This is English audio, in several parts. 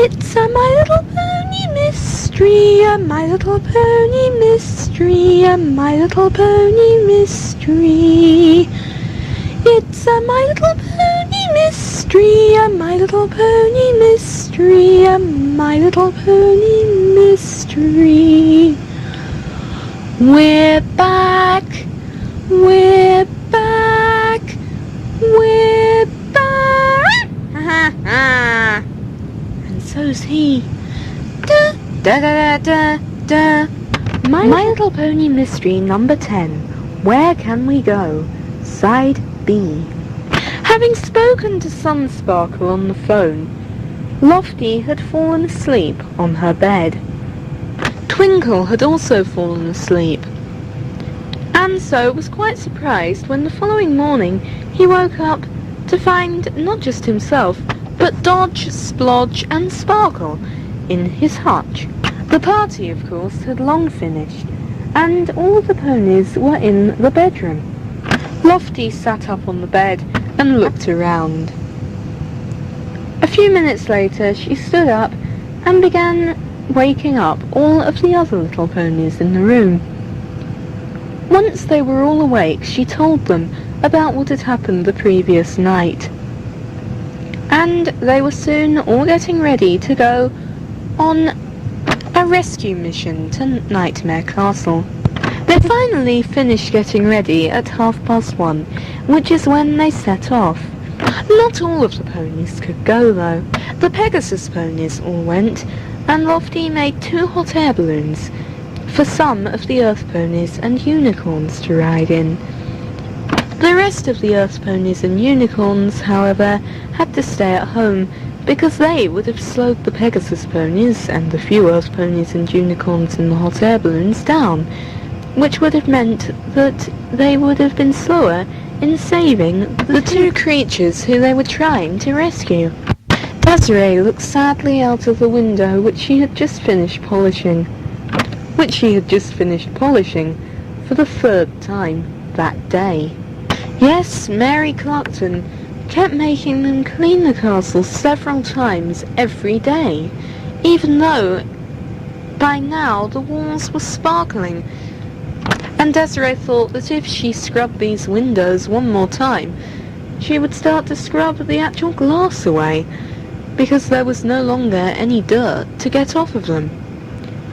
It's a My Little Pony mystery, a My Little Pony mystery, a My Little Pony mystery. It's a My Little Pony mystery, a My Little Pony mystery, a My Little Pony mystery. We're back, we're back, we're back. Ha ha. And so's he. Da da da da da. My Little Pony mystery number 10. Where can we go? Side B. Having spoken to Sunsparkle on the phone, Lofty had fallen asleep on her bed. Twinkle had also fallen asleep, and so was quite surprised when the following morning he woke up to find not just himself, but Dodge, Splodge and Sparkle in his hutch. The party, of course, had long finished, and all the ponies were in the bedroom. Lofty sat up on the bed and looked around. A few minutes later she stood up and began waking up all of the other little ponies in the room. Once they were all awake, she told them about what had happened the previous night. And they were soon all getting ready to go on a rescue mission to Nightmare Castle. They finally finished getting ready at 1:30, which is when they set off. Not all of the ponies could go though. The Pegasus ponies all went, and Lofty made 2 hot air balloons for some of the Earth ponies and unicorns to ride in. The rest of the Earth ponies and unicorns, however, had to stay at home because they would have slowed the Pegasus ponies and the few Earth ponies and unicorns in the hot air balloons down, which would have meant that they would have been slower in saving the 2 creatures who they were trying to rescue. Desiree looked sadly out of the window which she had just finished polishing for the 3rd time that day. Yes, Mary Clarkton kept making them clean the castle several times every day, even though by now the walls were sparkling, and Desiree thought that if she scrubbed these windows one more time, she would start to scrub the actual glass away, because there was no longer any dirt to get off of them.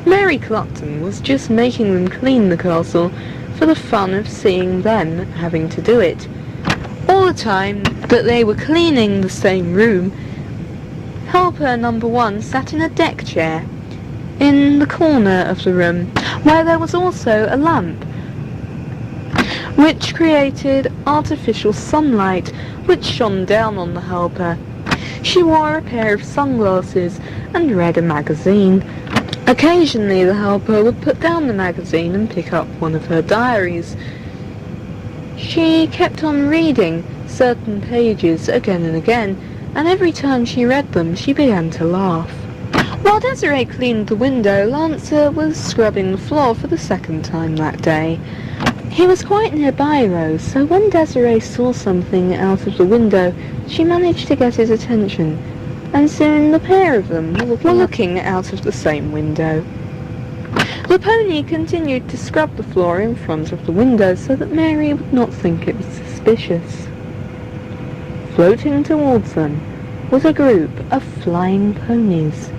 Mary Clarkton was just making them clean the castle for the fun of seeing them having to do it. All the time that they were cleaning the same room, Helper number 1 sat in a deck chair in the corner of the room, where there was also a lamp, which created artificial sunlight which shone down on the Helper. She wore a pair of sunglasses and read a magazine. Occasionally the Helper would put down the magazine and pick up one of her diaries. She kept on reading certain pages again and again, and every time she read them she began to laugh. While Desiree cleaned the window, Lancer was scrubbing the floor for the 2nd time that day. He was quite nearby though, so when Desiree saw something out of the window, she managed to get his attention, and soon the pair of them were looking out of the same window. The pony continued to scrub the floor in front of the window so that Mary would not think it was suspicious. Floating towards them was a group of flying ponies,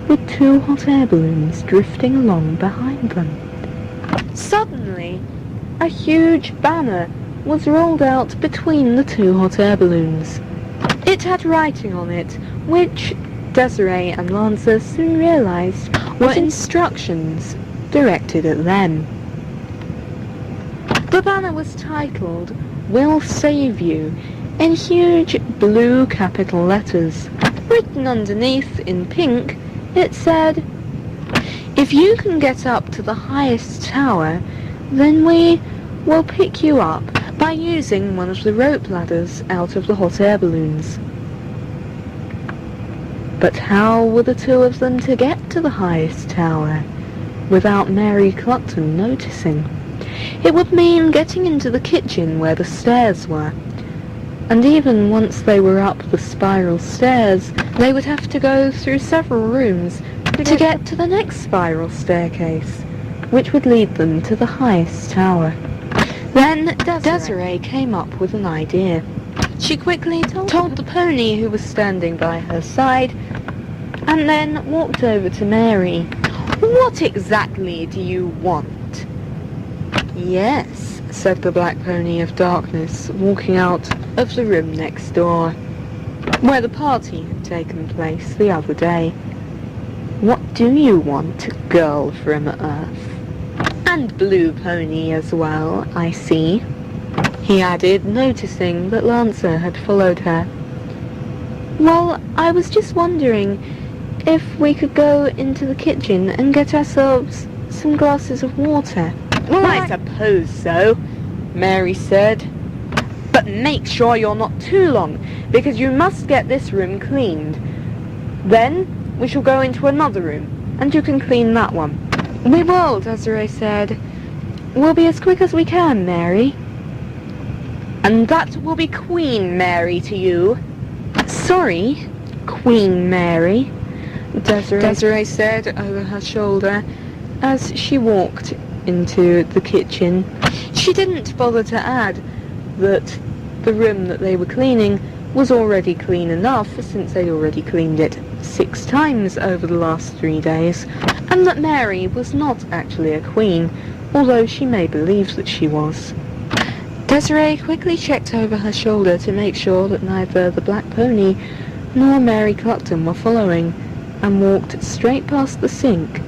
with 2 hot air balloons drifting along behind them. Suddenly, a huge banner was rolled out between the 2 hot air balloons. It had writing on it, which Desiree and Lancer soon realized were instructions directed at them. The banner was titled, "We'll Save You," in huge blue capital letters. Written underneath in pink, it said, "If you can get up to the highest tower, then we will pick you up by using one of the rope ladders out of the hot air balloons." But how were the 2 of them to get to the highest tower without Mary Clutton noticing? It would mean getting into the kitchen where the stairs were, And even once they were up the spiral stairs, they would have to go through several rooms to get to the next spiral staircase, which would lead them to the highest tower. Then Desiree came up with an idea. She quickly told the pony who was standing by her side, and then walked over to Mary. "What exactly do you want?" "Yes," said the Black Pony of Darkness, walking out of the room next door, where the party had taken place the other day. "What do you want, girl from Earth? And Blue Pony as well, I see," he added, noticing that Lancer had followed her. "Well, I was just wondering if we could go into the kitchen and get ourselves some glasses of water." "Well, I suppose so," Mary said. "But make sure you're not too long, because you must get this room cleaned. Then we shall go into another room, and you can clean that one." "We will," Desiree said. "We'll be as quick as we can, Mary." "And that will be Queen Mary to you." "Sorry, Queen Mary," Desiree said over her shoulder as she walked into the kitchen. She didn't bother to add that the room that they were cleaning was already clean enough, since they'd already cleaned it 6 times over the last 3 days, and that Mary was not actually a queen, although she may believe that she was. Desiree quickly checked over her shoulder to make sure that neither the Black Pony nor Mary Cluckton were following, and walked straight past the sink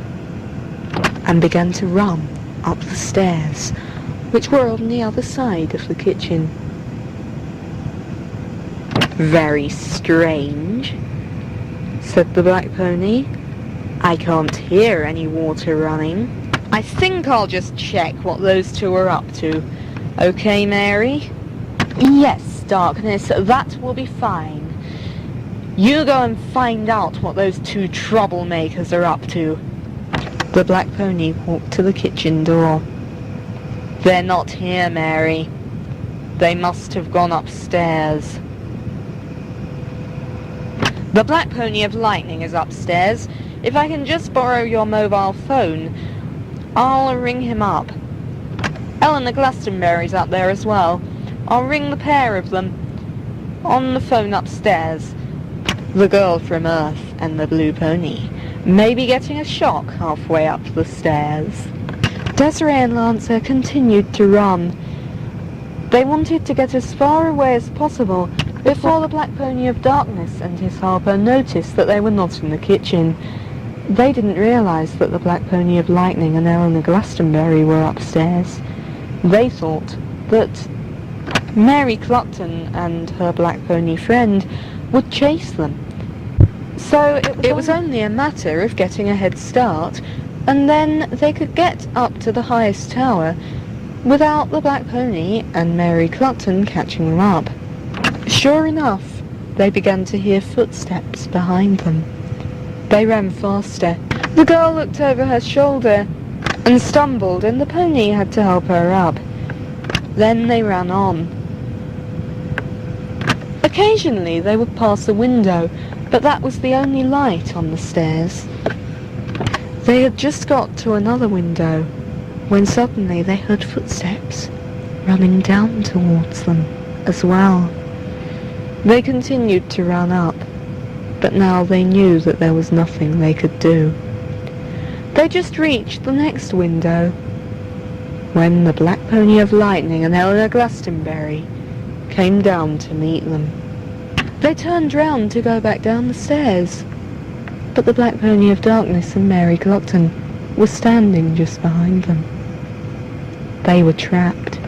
and began to run up the stairs, which were on the other side of the kitchen. "Very strange," said the Black Pony. "I can't hear any water running. I think I'll just check what those two are up to. Okay, Mary?" "Yes, Darkness, that will be fine. You go and find out what those two troublemakers are up to." The Black Pony walked to the kitchen door. "They're not here, Mary. They must have gone upstairs." "The Black Pony of Lightning is upstairs. If I can just borrow your mobile phone, I'll ring him up. Eleanor Glastonbury's up there as well. I'll ring the pair of them on the phone upstairs. The girl from Earth and the Blue Pony may be getting a shock halfway up the stairs." Desiree and Lancer continued to run. They wanted to get as far away as possible before the Black Pony of Darkness and his helper noticed that they were not in the kitchen. They didn't realize that the Black Pony of Lightning and Eleanor Glastonbury were upstairs. They thought that Mary Cluckton and her Black Pony friend would chase them. So it was only a matter of getting a head start, and then they could get up to the highest tower without the Black Pony and Mary Cluckton catching them up. Sure enough, they began to hear footsteps behind them. They ran faster. The girl looked over her shoulder and stumbled, and the pony had to help her up. Then they ran on. Occasionally they would pass a window, but that was the only light on the stairs. They had just got to another window when suddenly they heard footsteps running down towards them as well. They continued to run up, but now they knew that there was nothing they could do. They just reached the next window when the Black Pony of Lightning and Eleanor Glastonbury came down to meet them. They turned round to go back down the stairs, but the Black Pony of Darkness and Mary Cluckton were standing just behind them. They were trapped.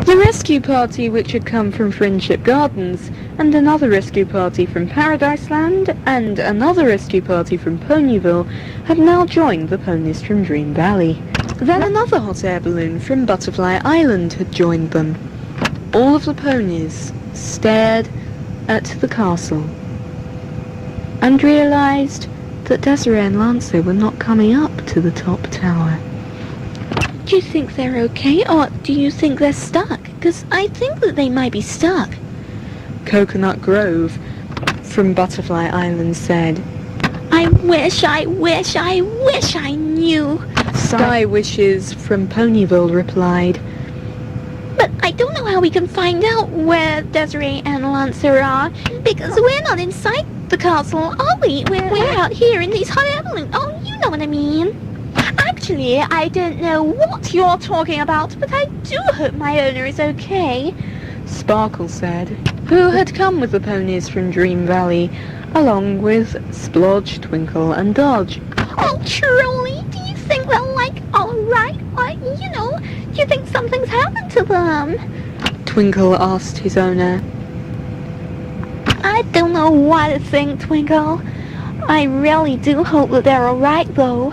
The rescue party, which had come from Friendship Gardens, and another rescue party from Paradise Land, and another rescue party from Ponyville, had now joined the ponies from Dream Valley. Then another hot air balloon from Butterfly Island had joined them. All of the ponies stared at the castle and realized that Desiree and Lancer were not coming up to the top tower. Do you think they're okay, or do you think they're stuck? Because I think that they might be stuck. Coconut Grove from Butterfly Island said, I wish I knew. Sky Wishes from Ponyville replied, But I don't know how we can find out where Desiree and Lancer are, because we're not inside the castle, are we? We're out here in these hot air balloons. Oh, you know what I mean. Actually, I don't know what you're talking about, but I do hope my owner is okay. Sparkle said, who had come with the ponies from Dream Valley, along with Splodge, Twinkle and Dodge. Oh, truly? Do you think they're, alright? Or, do you think something's happened to them? Twinkle asked his owner. I don't know what to think, Twinkle. I really do hope that they're alright, though.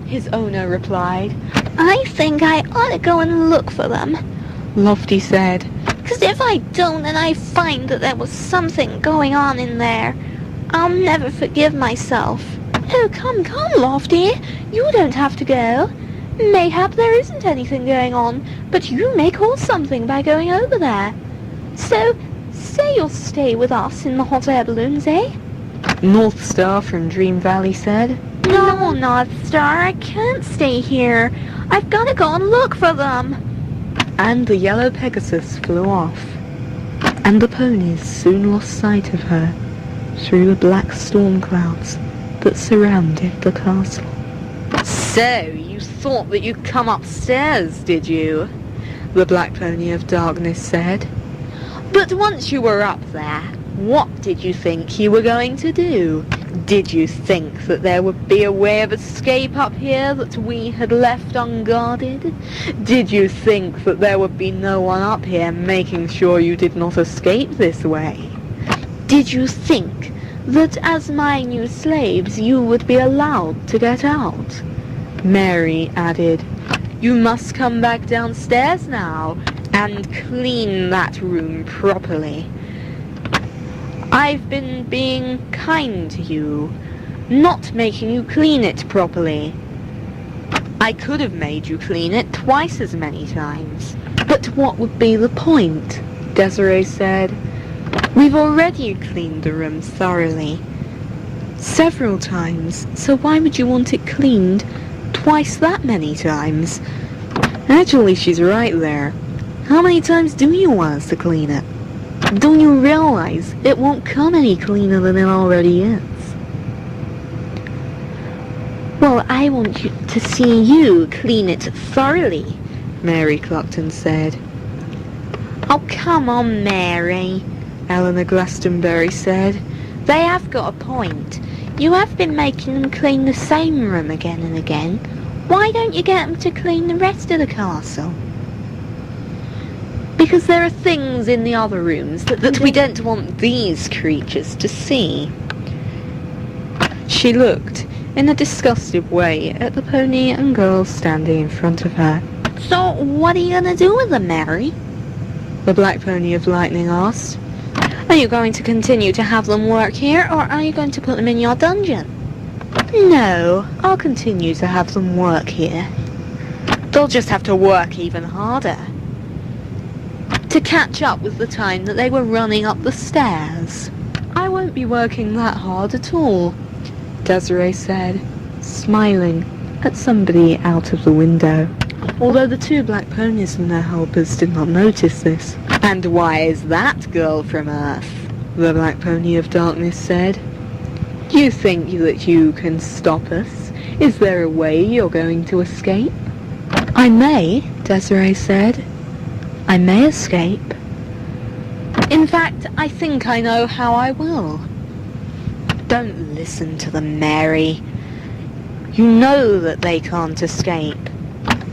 His owner replied. I think I ought to go and look for them. Lofty said. 'Cause if I don't and I find that there was something going on in there, I'll never forgive myself. Oh, come, Lofty. You don't have to go. Mayhap there isn't anything going on, but you may cause something by going over there. So, say you'll stay with us in the hot air balloons, eh? North Star from Dream Valley said. No, North Star, I can't stay here. I've got to go and look for them. And the yellow Pegasus flew off, and the ponies soon lost sight of her through the black storm clouds that surrounded the castle. So, you thought that you'd come upstairs, did you? The Black Pony of Darkness said. But once you were up there, what did you think you were going to do? Did you think that there would be a way of escape up here that we had left unguarded? Did you think that there would be no one up here making sure you did not escape this way? Did you think that as my new slaves you would be allowed to get out? Mary added, you must come back downstairs now and clean that room properly. I've been being kind to you, not making you clean it properly. I could have made you clean it twice as many times. But what would be the point? Desiree said. We've already cleaned the room thoroughly. Several times, so why would you want it cleaned twice that many times? Actually, she's right there. How many times do you want us to clean it? Don't you realize it won't come any cleaner than it already is? Well, I want you to see you clean it thoroughly, Mary Cluckton said. Oh, come on, Mary, Eleanor Glastonbury said. They have got a point. You have been making them clean the same room again and again. Why don't you get them to clean the rest of the castle? Because there are things in the other rooms that we don't want these creatures to see. She looked in a disgusted way at the pony and girls standing in front of her. So what are you going to do with them, Mary? The Black Pony of Lightning asked. Are you going to continue to have them work here, or are you going to put them in your dungeon? No, I'll continue to have them work here. They'll just have to work even harder to catch up with the time that they were running up the stairs. I won't be working that hard at all, Desiree said, smiling at somebody out of the window. Although the two black ponies and their helpers did not notice this. And why is that girl from Earth? The Black Pony of Darkness said. You think that you can stop us? Is there a way you're going to escape? I may, Desiree said. I may escape. In fact, I think I know how I will. Don't listen to them, Mary. You know that they can't escape.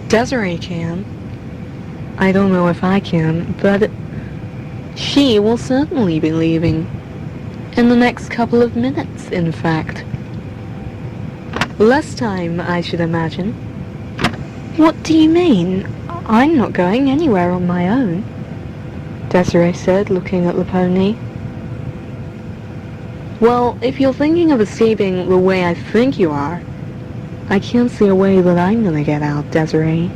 Desiree can. I don't know if I can, but she will certainly be leaving. In the next couple of minutes, in fact. Less time, I should imagine. What do you mean? I'm not going anywhere on my own, Desiree said, looking at the pony. Well, if you're thinking of escaping the way I think you are, I can't see a way that I'm gonna get out, Desiree.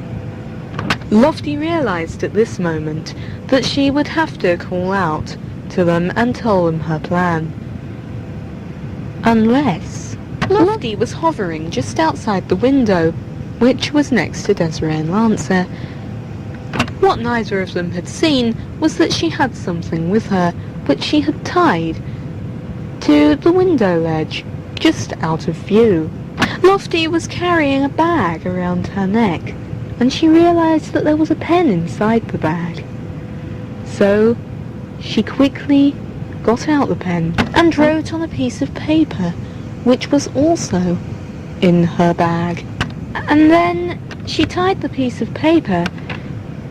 Lofty realized at this moment that she would have to call out, to them and told them her plan. Unless Lofty was hovering just outside the window, which was next to Desiree and Lancer. What neither of them had seen was that she had something with her, which she had tied to the window ledge, just out of view. Lofty was carrying a bag around her neck, and she realised that there was a pen inside the bag. So she quickly got out the pen and wrote on a piece of paper, which was also in her bag. And then she tied the piece of paper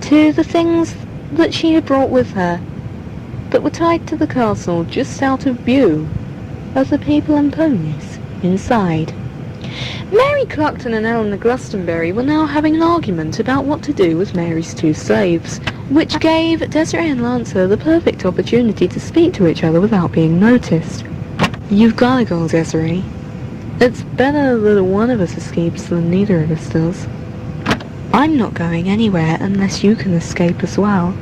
to the things that she had brought with her, that were tied to the castle just out of view of the people and ponies inside. Mary Cluckton and Eleanor Glastonbury were now having an argument about what to do with Mary's two slaves, which gave Desiree and Lancer the perfect opportunity to speak to each other without being noticed. "You've got to go, Desiree. It's better that one of us escapes than neither of us does." "I'm not going anywhere unless you can escape as well,"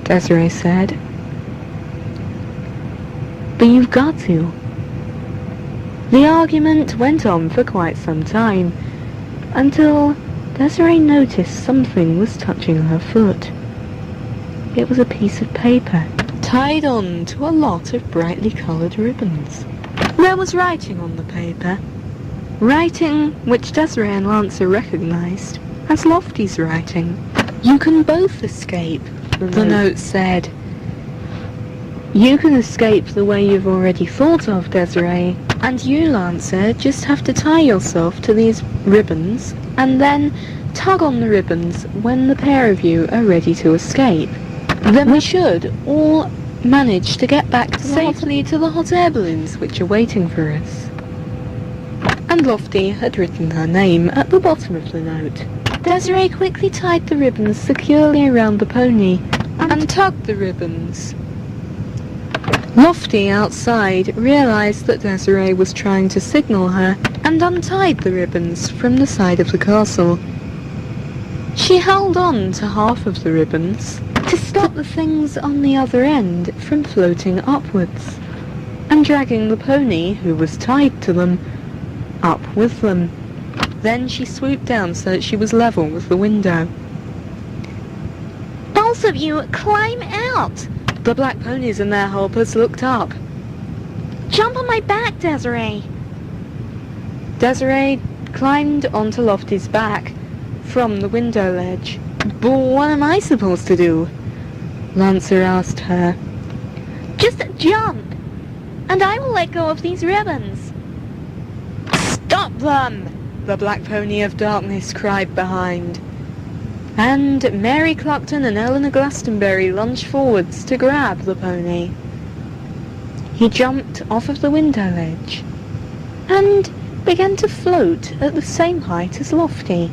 Desiree said. "But you've got to." The argument went on for quite some time, until Desiree noticed something was touching her foot. It was a piece of paper, tied on to a lot of brightly coloured ribbons. There was writing on the paper, writing which Desiree and Lancer recognised as Lofty's writing. "You can both escape," the note said. "You can escape the way you've already thought of, Desiree, and you, Lancer, just have to tie yourself to these ribbons and then tug on the ribbons when the pair of you are ready to escape. Then we should all manage to get back safely to the hot air balloons which are waiting for us." And Lofty had written her name at the bottom of the note. Desiree quickly tied the ribbons securely around the pony and tugged the ribbons. Lofty outside realised that Desiree was trying to signal her and untied the ribbons from the side of the castle. She held on to half of the ribbons to stop the things on the other end from floating upwards and dragging the pony, who was tied to them, up with them. Then she swooped down so that she was level with the window. "Both of you, climb out! The black ponies and their helpers looked up. Jump on my back, Desiree!" Desiree climbed onto Lofty's back from the window ledge. "But what am I supposed to do?" Lancer asked her. "Just jump, and I will let go of these ribbons." "Stop them!" the Black Pony of Darkness cried behind. And Mary Cluckton and Eleanor Glastonbury lunged forwards to grab the pony. He jumped off of the window ledge and began to float at the same height as Lofty.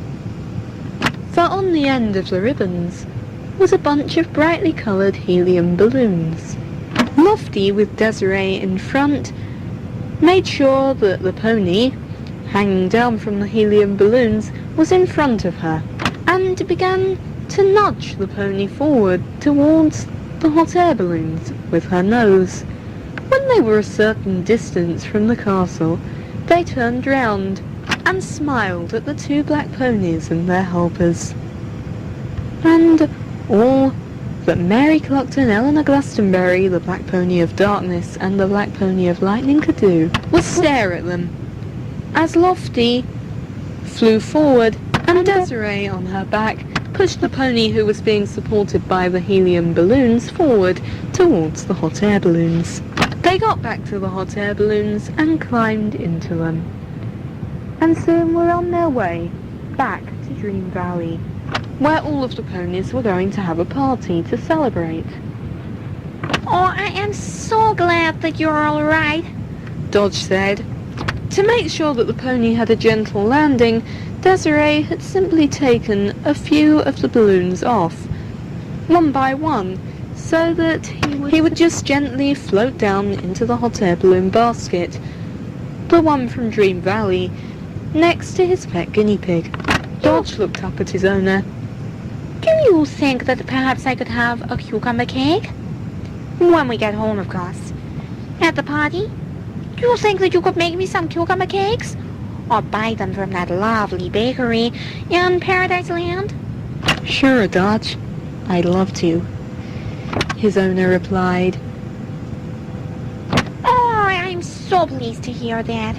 For on the end of the ribbons was a bunch of brightly coloured helium balloons. Lofty, with Desiree in front, made sure that the pony, hanging down from the helium balloons, was in front of her, and began to nudge the pony forward towards the hot air balloons with her nose. When they were a certain distance from the castle, they turned round and smiled at the two black ponies and their helpers. And all that Mary Cluckton, Eleanor Glastonbury, the Black Pony of Darkness, and the Black Pony of Lightning could do was stare at them, as Lofty flew forward and Desiree, on her back, pushed the pony, who was being supported by the helium balloons, forward towards the hot air balloons. They got back to the hot air balloons and climbed into them, and soon were on their way back to Dream Valley, where all of the ponies were going to have a party to celebrate. "Oh, I am so glad that you're all right," Dodge said. To make sure that the pony had a gentle landing, Desiree had simply taken a few of the balloons off, one by one, so that he would just gently float down into the hot air balloon basket, the one from Dream Valley, next to his pet guinea pig. Dodge looked up at his owner. "Do you think that perhaps I could have a cucumber cake?" When we get home, of course. At the party? Do you think that you could make me some cucumber cakes? Or buy them from that lovely bakery in Paradise Land? Sure, Dodge. I'd love to, his owner replied. Oh, I'm so pleased to hear that.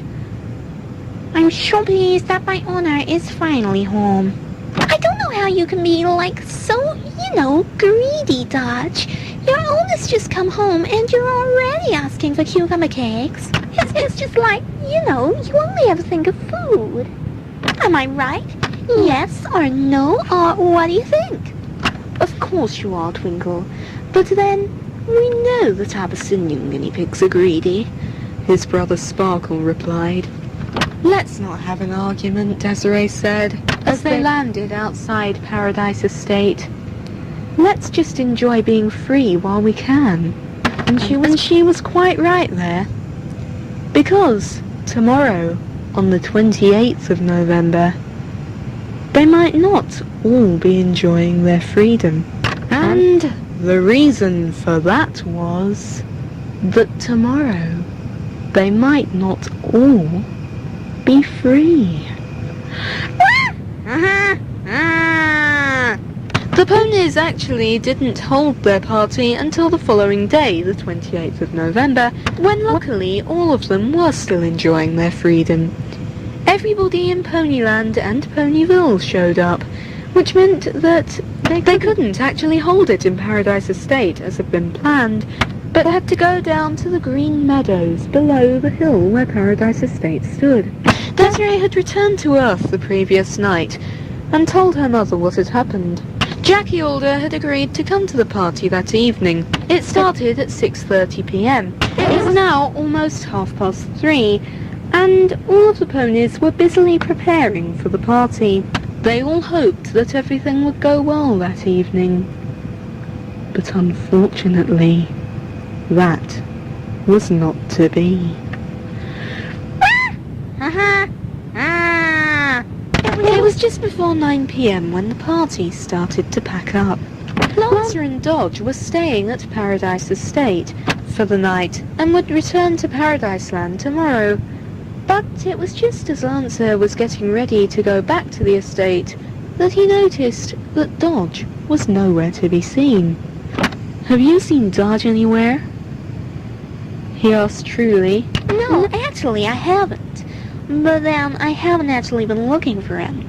I'm so pleased that my owner is finally home. I don't know how you can be so, greedy, Dodge. Your owner's just come home and you're already asking for cucumber cakes. It's just you only ever think of food. Am I right? Yes or no, or what do you think? Of course you are, Twinkle. But then, we know that Abyssinian guinea pigs are greedy, his brother Sparkle replied. Let's not have an argument, Desiree said, as they landed outside Paradise Estate. Let's just enjoy being free while we can. And she was quite right there. Because tomorrow, on the 28th of November, they might not all be enjoying their freedom. And the reason for that was that tomorrow they might not all be free. The ponies actually didn't hold their party until the following day, the 28th of November, when luckily all of them were still enjoying their freedom. Everybody in Ponyland and Ponyville showed up, which meant that they couldn't actually hold it in Paradise Estate as had been planned, but had to go down to the green meadows below the hill where Paradise Estate stood. Desiree had returned to Earth the previous night and told her mother what had happened. Jackie Alder had agreed to come to the party that evening. It started at 6:30 p.m. It was now almost 3:30, and all of the ponies were busily preparing for the party. They all hoped that everything would go well that evening. But unfortunately, that was not to be. It was just before 9 p.m. when the party started to pack up. Lancer and Dodge were staying at Paradise Estate for the night and would return to Paradise Land tomorrow. But it was just as Lancer was getting ready to go back to the estate that he noticed that Dodge was nowhere to be seen. "Have you seen Dodge anywhere?" he asked Truly. No, actually I haven't. But then I haven't actually been looking for him.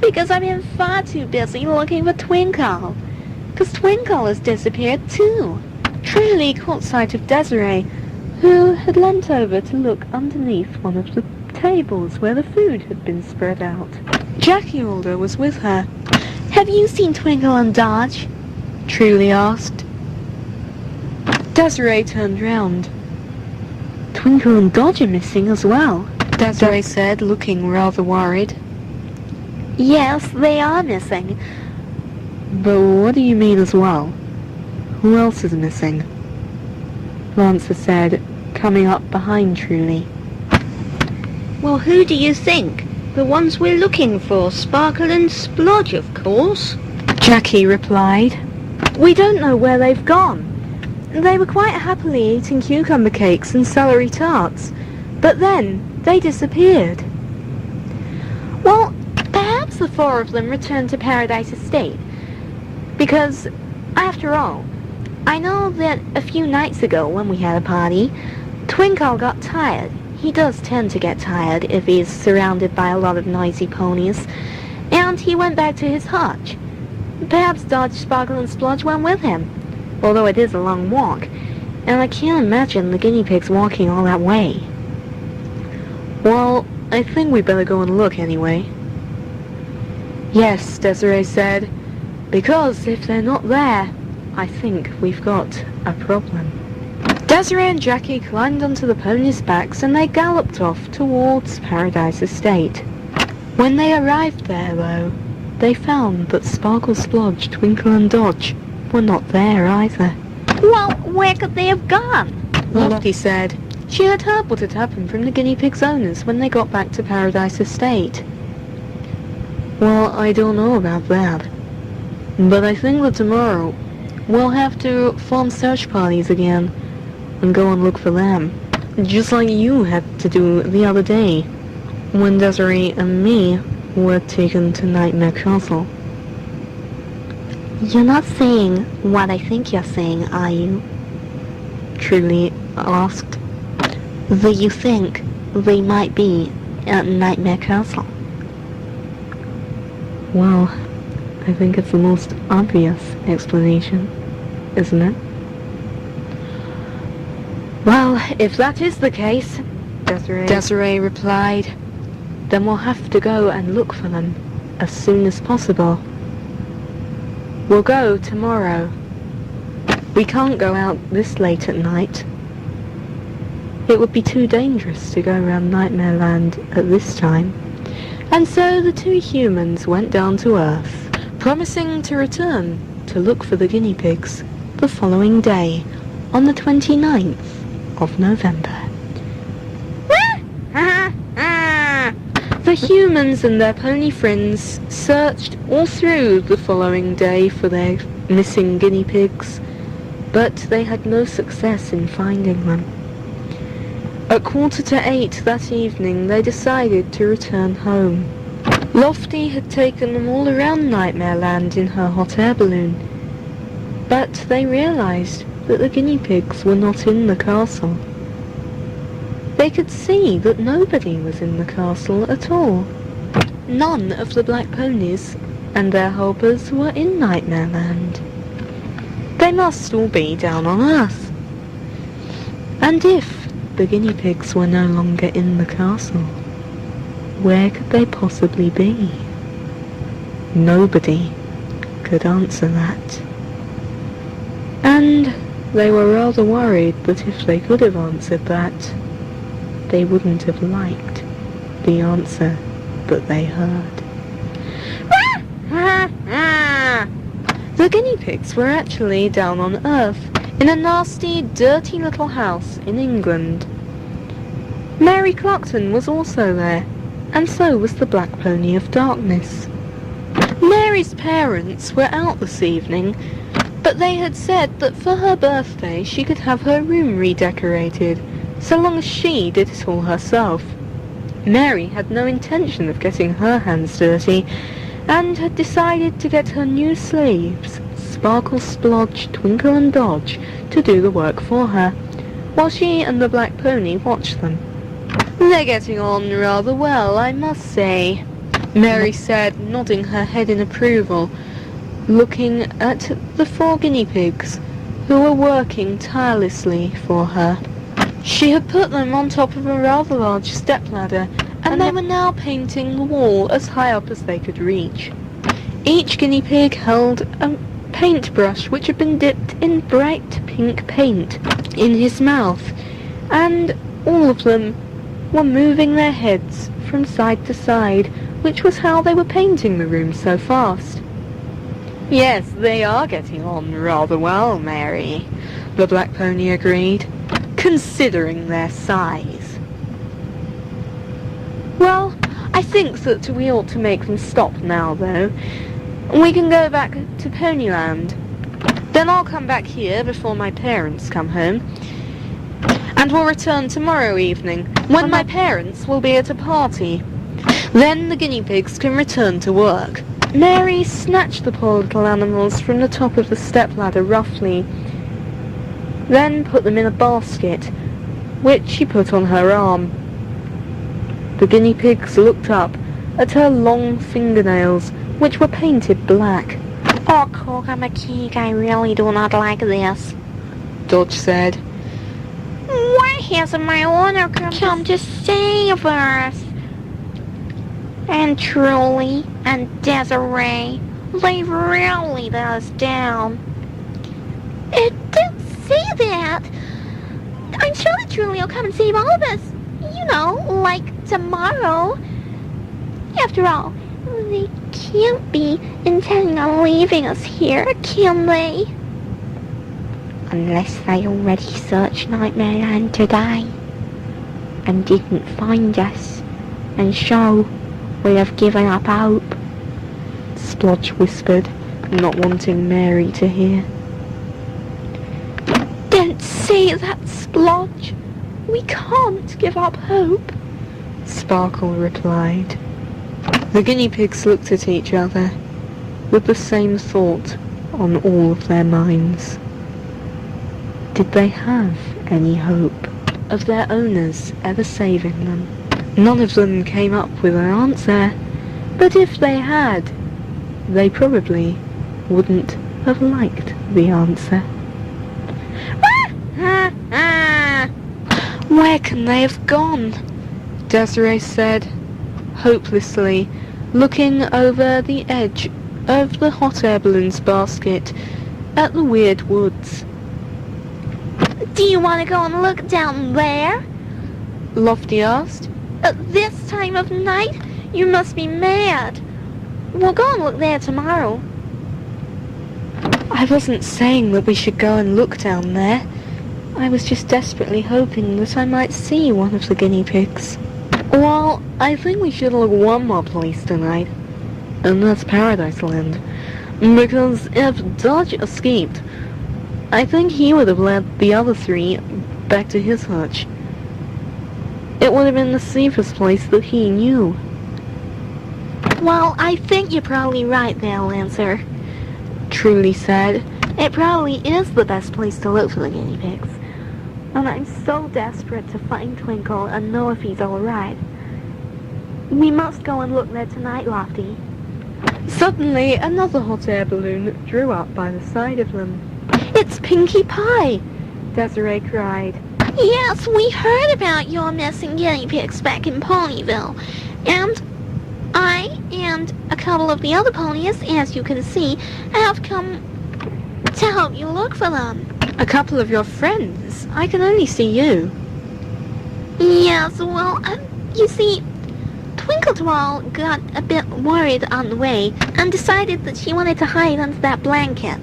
Because I've been far too busy looking for Twinkle. Because Twinkle has disappeared too. Truly caught sight of Desiree, who had leant over to look underneath one of the tables where the food had been spread out. Jackie Alder was with her. Have you seen Twinkle and Dodge? Truly asked. Desiree turned round. Twinkle and Dodge are missing as well, Desiree said, looking rather worried. Yes, they are missing. But what do you mean as well? Who else is missing? Lancer said, coming up behind Truly. Well, who do you think? The ones we're looking for, Sparkle and Splodge, of course. Jackie replied. We don't know where they've gone. They were quite happily eating cucumber cakes and celery tarts, but then they disappeared. Well, perhaps the four of them returned to Paradise Estate. Because, after all, I know that a few nights ago when we had a party, Twinkle got tired. He does tend to get tired if he's surrounded by a lot of noisy ponies, and he went back to his hutch. Perhaps Dodge, Sparkle, and Splodge went with him, although it is a long walk, and I can't imagine the guinea pigs walking all that way. Well, I think we better go and look anyway. Yes, Desiree said, because if they're not there, I think we've got a problem. Desiree and Jackie climbed onto the ponies' backs and they galloped off towards Paradise Estate. When they arrived there, though, they found that Sparkle, Splodge, Twinkle and Dodge were not there either. Well, where could they have gone? Lofty said. She had heard what had happened from the guinea pig's owners when they got back to Paradise Estate. Well, I don't know about that. But I think that tomorrow we'll have to form search parties again and go and look for them. Just like you had to do the other day, when Desiree and me were taken to Nightmare Castle. You're not saying what I think you're saying, are you? Truly asked. That you think they might be at Nightmare Castle? Well, I think it's the most obvious explanation, isn't it? Well, if that is the case, Desiree replied, then we'll have to go and look for them as soon as possible. We'll go tomorrow. We can't go out this late at night. It would be too dangerous to go around Nightmare Land at this time. And so the two humans went down to Earth, promising to return to look for the guinea pigs the following day, on the 29th of November. The humans and their pony friends searched all through the following day for their missing guinea pigs, but they had no success in finding them. At 7:45 that evening, they decided to return home. Lofty had taken them all around Nightmare Land in her hot air balloon, but they realized that the guinea pigs were not in the castle. They could see that nobody was in the castle at all. None of the black ponies and their helpers were in Nightmare Land. They must all be down on Earth. And if the guinea pigs were no longer in the castle, where could they possibly be? Nobody could answer that. And they were rather worried that if they could have answered that, they wouldn't have liked the answer that they heard. The guinea pigs were actually down on Earth, in a nasty, dirty little house in England. Mary Clarkton was also there, and so was the Black Pony of Darkness. Mary's parents were out this evening, but they had said that for her birthday she could have her room redecorated, so long as she did it all herself. Mary had no intention of getting her hands dirty, and had decided to get her new slaves, Sparkle, Splodge, Twinkle and Dodge, to do the work for her, while she and the Black Pony watched them. "They're getting on rather well, I must say," Mary said, nodding her head in approval, looking at the 4 guinea pigs, who were working tirelessly for her. She had put them on top of a rather large stepladder, and they were now painting the wall as high up as they could reach. Each guinea pig held a paintbrush which had been dipped in bright pink paint in his mouth, and all of them were moving their heads from side to side, which was how they were painting the room so fast. "Yes, they are getting on rather well, Mary," the Black Pony agreed, "considering their size." "Well, I think that we ought to make them stop now, though. We can go back to Ponyland. Then I'll come back here before my parents come home, and we'll return tomorrow evening, when my parents will be at a party. Then the guinea pigs can return to work." Mary snatched the poor little animals from the top of the stepladder roughly, then put them in a basket, which she put on her arm. The guinea pigs looked up at her long fingernails, which were painted black. "Oh, Cooker McKeek, I really do not like this," Dodge said. "Why hasn't my owner come to save us?" And Truly and Desiree, they've really let us down. It didn't say that. I'm sure that Truly will come and save all of us. You know, like tomorrow. After all, they can't be intending on leaving us here, can they? Unless they already searched Nightmare Land today and didn't find us, and so we have given up hope, Splodge whispered, not wanting Mary to hear. See that splodge? We can't give up hope. Sparkle replied. The guinea pigs looked at each other, with the same thought on all of their minds. Did they have any hope of their owners ever saving them? None of them came up with an answer, but if they had, they probably wouldn't have liked the answer. Where can they have gone? Desiree said, hopelessly, looking over the edge of the hot air balloon's basket at the weird woods. Do you want to go and look down there? Lofty asked. At this time of night? You must be mad. We'll go and look there tomorrow. I wasn't saying that we should go and look down there. I was just desperately hoping that I might see one of the guinea pigs. Well, I think we should look one more place tonight, and that's Paradise Land. Because if Dodge escaped, I think he would have led the other three back to his hutch. It would have been the safest place that he knew. Well, I think you're probably right there, Lancer. Truly said. It probably is the best place to look for the guinea pigs. And I'm so desperate to find Twinkle and know if he's alright. We must go and look there tonight, Lofty. Suddenly, another hot air balloon drew up by the side of them. It's Pinkie Pie! Desiree cried. Yes, we heard about your missing guinea pigs back in Ponyville. And I and a couple of the other ponies, as you can see, have come to help you look for them. A couple of your friends? I can only see you. Yes, well, you see, Twinkle got a bit worried on the way and decided that she wanted to hide under that blanket.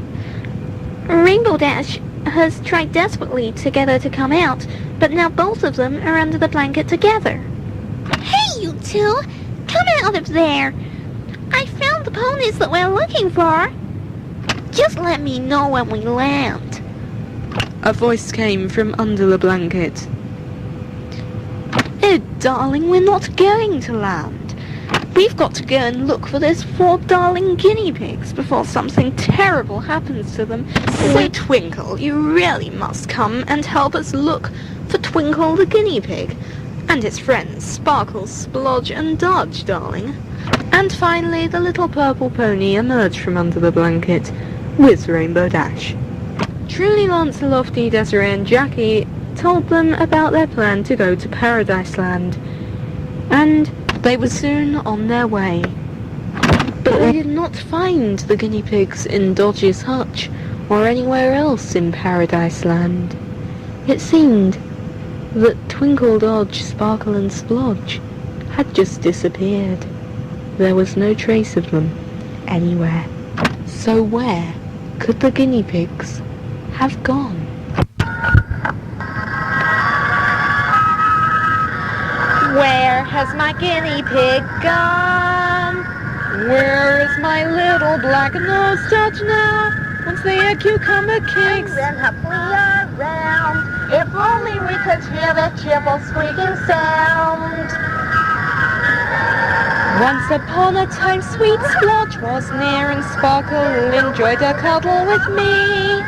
Rainbow Dash has tried desperately to get her to come out, but now both of them are under the blanket together. Hey, you two! Come out of there! I found the ponies that we're looking for! Just let me know when we land. A voice came from under the blanket. Oh, darling, we're not going to land. We've got to go and look for those 4 darling guinea pigs before something terrible happens to them. So, Twinkle, you really must come and help us look for Twinkle the guinea pig and his friends Sparkle, Splodge and Dodge, darling. And finally, the little purple pony emerged from under the blanket with Rainbow Dash. Truly, Lancelot, Desiree and Jackie told them about their plan to go to Paradise Land, and they were soon on their way. But they did not find the guinea pigs in Dodge's hutch or anywhere else in Paradise Land. It seemed that Twinkle, Dodge, Sparkle and Splodge had just disappeared. There was no trace of them anywhere. So where could the guinea pigs have gone? Where has my guinea pig gone? Where is my little black-nosed Dodge now? Once they are cucumber cakes. Then happily around. If only we could hear the cheerful squeaking sound. Once upon a time, sweet Splodge was near, and Sparkle enjoyed a cuddle with me.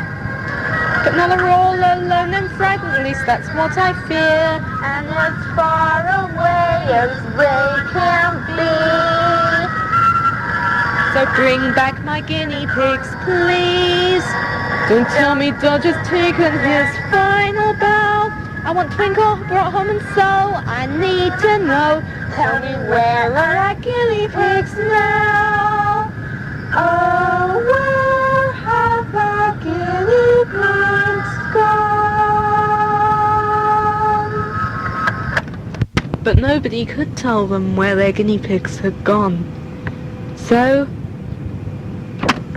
But now they're all alone and frightened, at least that's what I fear. And as far away as they can be. So bring back my guinea pigs, please. Don't tell me Dodge has taken his final bow. I want Twinkle brought home, and so I need to know. Tell me, where are our guinea pigs now? Oh, where have our guinea pigs gone? But nobody could tell them where their guinea pigs had gone. So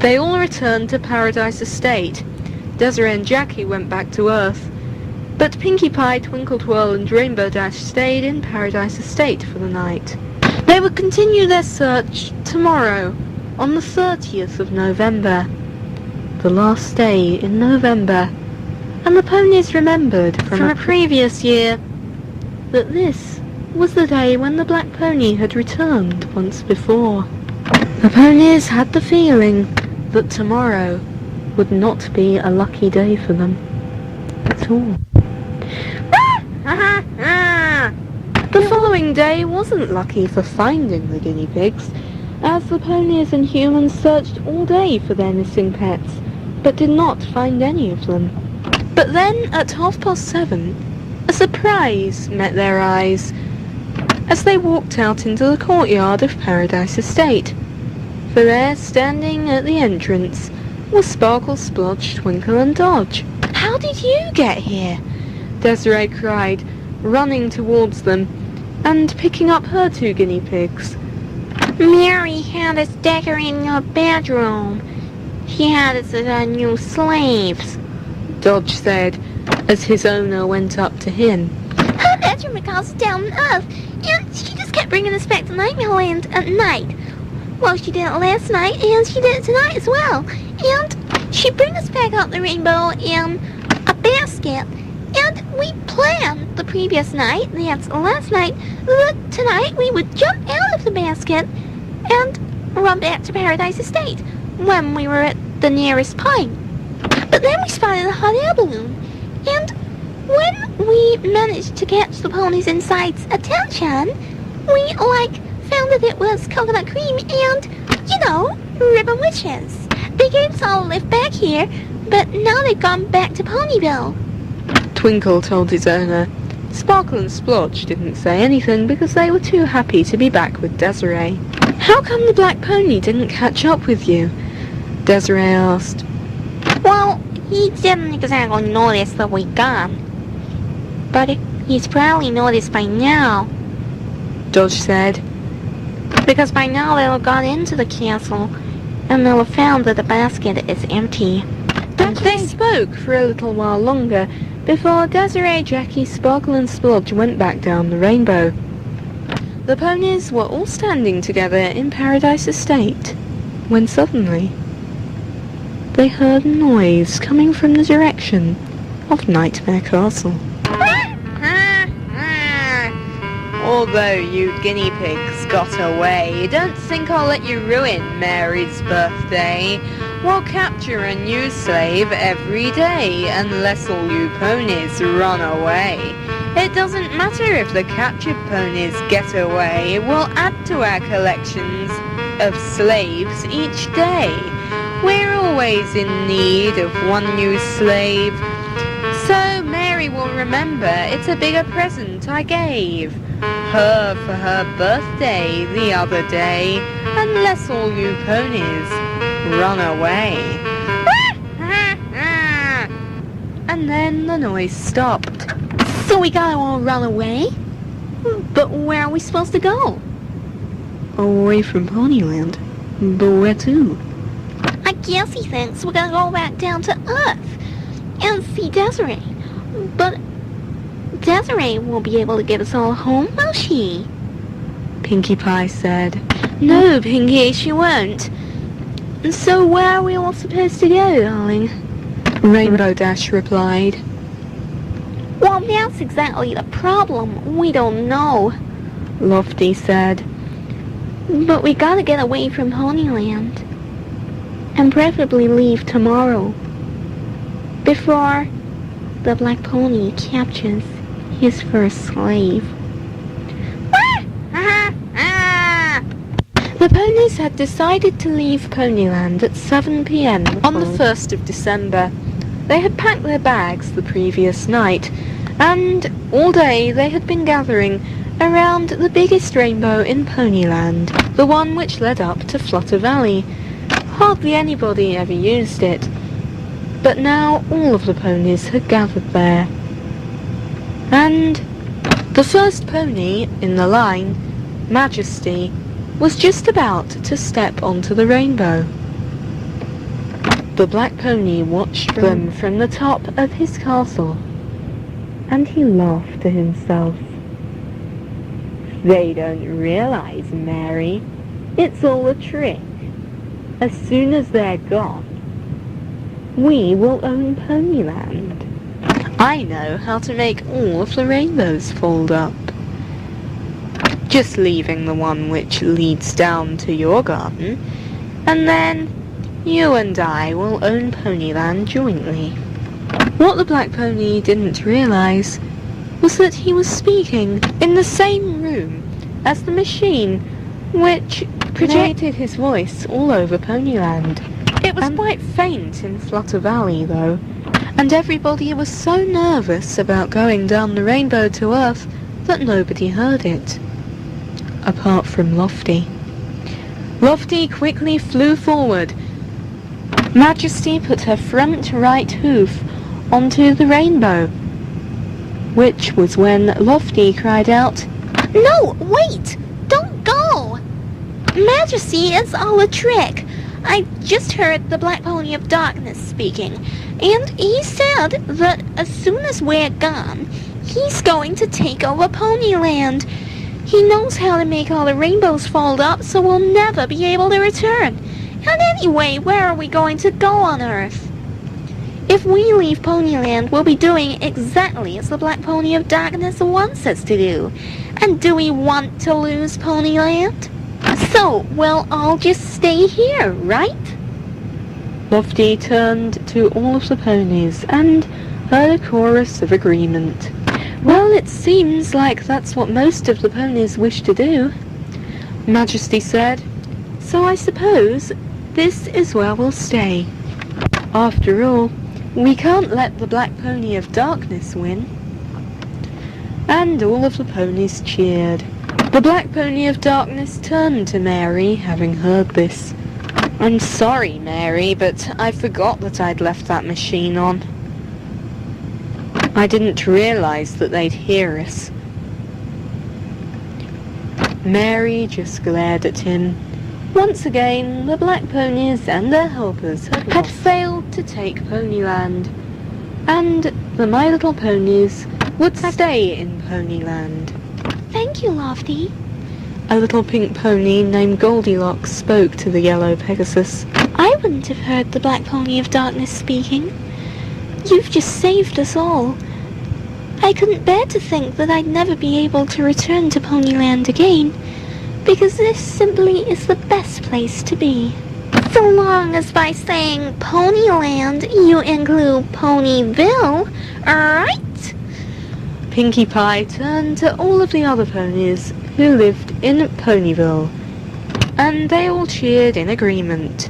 they all returned to Paradise Estate. Desiree and Jackie went back to Earth, but Pinkie Pie, Twinkle Twirl and Rainbow Dash stayed in Paradise Estate for the night. They would continue their search tomorrow, on the 30th of November, the last day in November, And the ponies remembered from a previous year that this was the day when the black pony had returned once before. The ponies had the feeling that tomorrow would not be a lucky day for them at all. The following day wasn't lucky for finding the guinea pigs, as the ponies and humans searched all day for their missing pets, but did not find any of them. But then, at 7:30, a surprise met their eyes as they walked out into the courtyard of Paradise Estate. For there, standing at the entrance, was Sparkle, Splodge, Twinkle and Dodge. "How did you get here?" Desiree cried, running towards them and picking up her 2 guinea pigs. Mary had us decorating her bedroom. She had us as our new slaves, Dodge said, as his owner went up to him. Her bedroom was down on earth, and she just kept bringing us back to Nightmare Land at night. Well, she did it last night, and she did it tonight as well. And she bring us back up the rainbow in a basket. And we planned the previous night, that's last night, that tonight we would jump out of the basket and run back to Paradise Estate when we were at the nearest point. But then we spotted a hot air balloon, and when we managed to catch the ponies' inside's attention, we, found that it was coconut cream and, ribbon witches. They gave us all a lift back here, but now they've gone back to Ponyville. Twinkle told his owner. Sparkle and Splodge didn't say anything because they were too happy to be back with Desiree. "How come the black pony didn't catch up with you?" Desiree asked. Well, he didn't exactly notice that we'd gone. But he's probably noticed by now. Dodge said. Because by now they'll have gone into the castle, and they'll have found that the basket is empty. And they spoke for a little while longer before Desiree, Jackie, Sparkle and Splodge went back down the rainbow. The ponies were all standing together in Paradise Estate, when suddenly they heard a noise coming from the direction of Nightmare Castle. Although you guinea pigs got away, don't think I'll let you ruin Mary's birthday. We'll capture a new slave every day, unless all you ponies run away. It doesn't matter if the captured ponies get away, we'll add to our collections of slaves each day. We're always in need of one new slave, so Mary will remember it's a bigger present I gave her for her birthday the other day, unless all you ponies run away. And then the noise stopped. So we gotta all run away? But where are we supposed to go? Away from Ponyland. But where to? I guess he thinks we're gonna go back down to Earth and see Desiree. But Desiree won't be able to get us all home, will she? Pinkie Pie said. No, Pinkie, she won't. So where are we all supposed to go, darling? Rainbow Dash replied. Well, that's exactly the problem. We don't know, Lofty said. But we gotta get away from Ponyland. And preferably leave tomorrow, before the black pony captures his first slave. The ponies had decided to leave Ponyland at 7 p.m. on the 1st of December. They had packed their bags the previous night, and all day they had been gathering around the biggest rainbow in Ponyland, the one which led up to Flutter Valley. Hardly anybody ever used it, but now all of the ponies had gathered there. And the first pony in the line, Majesty, was just about to step onto the rainbow. The black pony watched them from the top of his castle, and he laughed to himself. They don't realize, Mary. It's all a trick. As soon as they're gone, we will own Ponyland. I know how to make all of the rainbows fold up. Just leaving the one which leads down to your garden, and then you and I will own Ponyland jointly. What the Black Pony didn't realise was that he was speaking in the same room as the machine which projected his voice all over Ponyland. It was quite faint in Flutter Valley though, and everybody was so nervous about going down the rainbow to Earth that nobody heard it. Apart from Lofty. Lofty quickly flew forward. Majesty put her front right hoof onto the rainbow, which was when Lofty cried out, No, wait! Don't go! Majesty, it's all a trick. I just heard the Black Pony of Darkness speaking, and he said that as soon as we're gone, he's going to take over Ponyland. He knows how to make all the rainbows fold up, so we'll never be able to return. And anyway, where are we going to go on Earth? If we leave Ponyland, we'll be doing exactly as the Black Pony of Darkness wants us to do. And do we want to lose Ponyland? So, we'll all just stay here, right? Lofty turned to all of the ponies and heard a chorus of agreement. Well, it seems like that's what most of the ponies wish to do, Majesty said. So I suppose this is where we'll stay. After all, we can't let the Black Pony of Darkness win. And all of the ponies cheered. The Black Pony of Darkness turned to Mary, having heard this. I'm sorry, Mary, but I forgot that I'd left that machine on. I didn't realise that they'd hear us. Mary just glared at him. Once again, the Black Ponies and their helpers had failed to take Ponyland, and the My Little Ponies would stay in Ponyland. Thank you, Lofty. A little pink pony named Goldilocks spoke to the yellow Pegasus. I wouldn't have heard the Black Pony of Darkness speaking. You've just saved us all. I couldn't bear to think that I'd never be able to return to Ponyland again, because this simply is the best place to be. So long as by saying Ponyland you include Ponyville, alright? Pinkie Pie turned to all of the other ponies who lived in Ponyville, and they all cheered in agreement.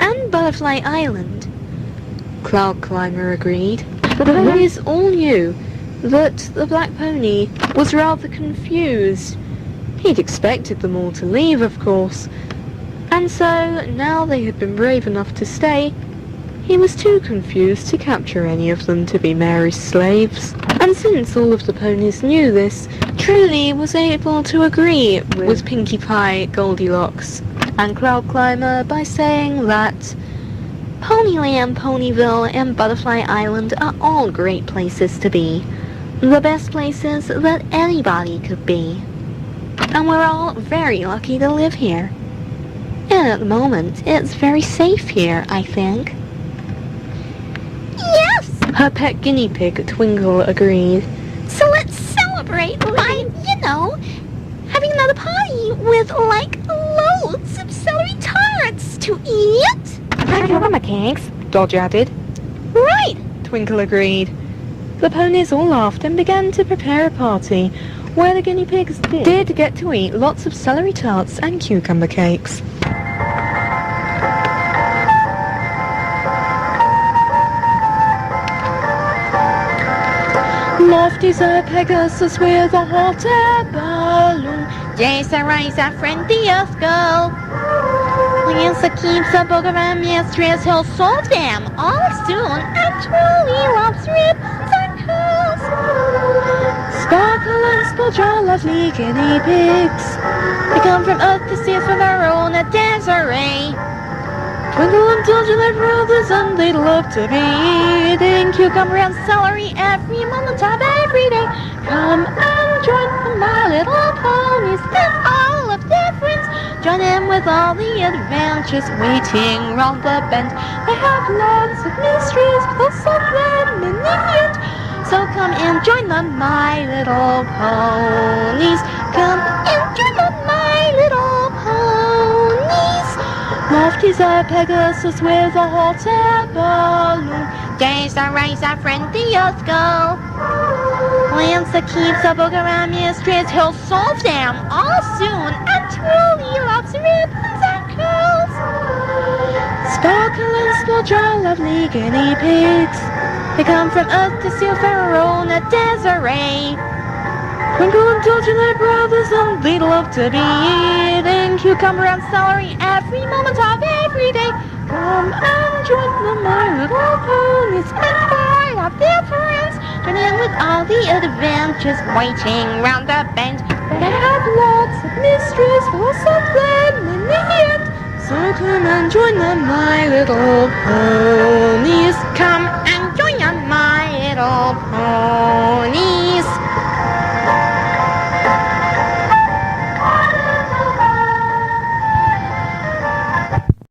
And Butterfly Island. Cloud Climber agreed. The ponies all knew that the Black Pony was rather confused. He'd expected them all to leave, of course, and so now they had been brave enough to stay, he was too confused to capture any of them to be Mary's slaves. And since all of the ponies knew this, Truly was able to agree with Pinkie Pie, Goldilocks, and Cloud Climber by saying that Ponyland, Ponyville, and Butterfly Island are all great places to be. The best places that anybody could be. And we're all very lucky to live here. And at the moment, it's very safe here, I think. Yes! her pet guinea pig, Twinkle, agreed. So let's celebrate by, having another party with, loads of celery tarts to eat. Cucumber cakes, Dodge added. Right! Twinkle agreed. The ponies all laughed and began to prepare a party where the guinea pigs did get to eat lots of celery tarts and cucumber cakes. Lofty's a Pegasus with a hot air balloon. Yes, I rise a friendly earth girl. Lisa keeps a book around mistress, he'll solve them all soon. Actually loves ribbons and curls. Sparkle and Splodge are lovely guinea pigs. They come from Earth to see us from our own Desiree. Twinkle and Dodge are their brothers and they'd love to be eating Cucumber and celery every moment of every day. Come and join the My Little Ponies. They're all of difference. Join in with all the adventures waiting round the bend. They have lots of mysteries, plus of them many yet. So come and join the My Little Ponies. Come and join the My Little Ponies. Lofty's a Pegasus with a hot air balloon. There's a razor friendly skull. Lancer keeps a book around mistress. He'll solve them all soon. And truly loves ribbons and curls. Sparkle and Splodge are lovely guinea pigs. They come from Earth to steal Verona Desiree. Twinkle and Twinkle, their brothers, and they love to be eating cucumber and celery every moment of every day. Come and join the My Little Ponies and fly up their friends. Join in with all the adventures waiting round the bend. They have lots of mysteries for some them in the end. So come and join the My Little Ponies. Come and join the My Little Ponies.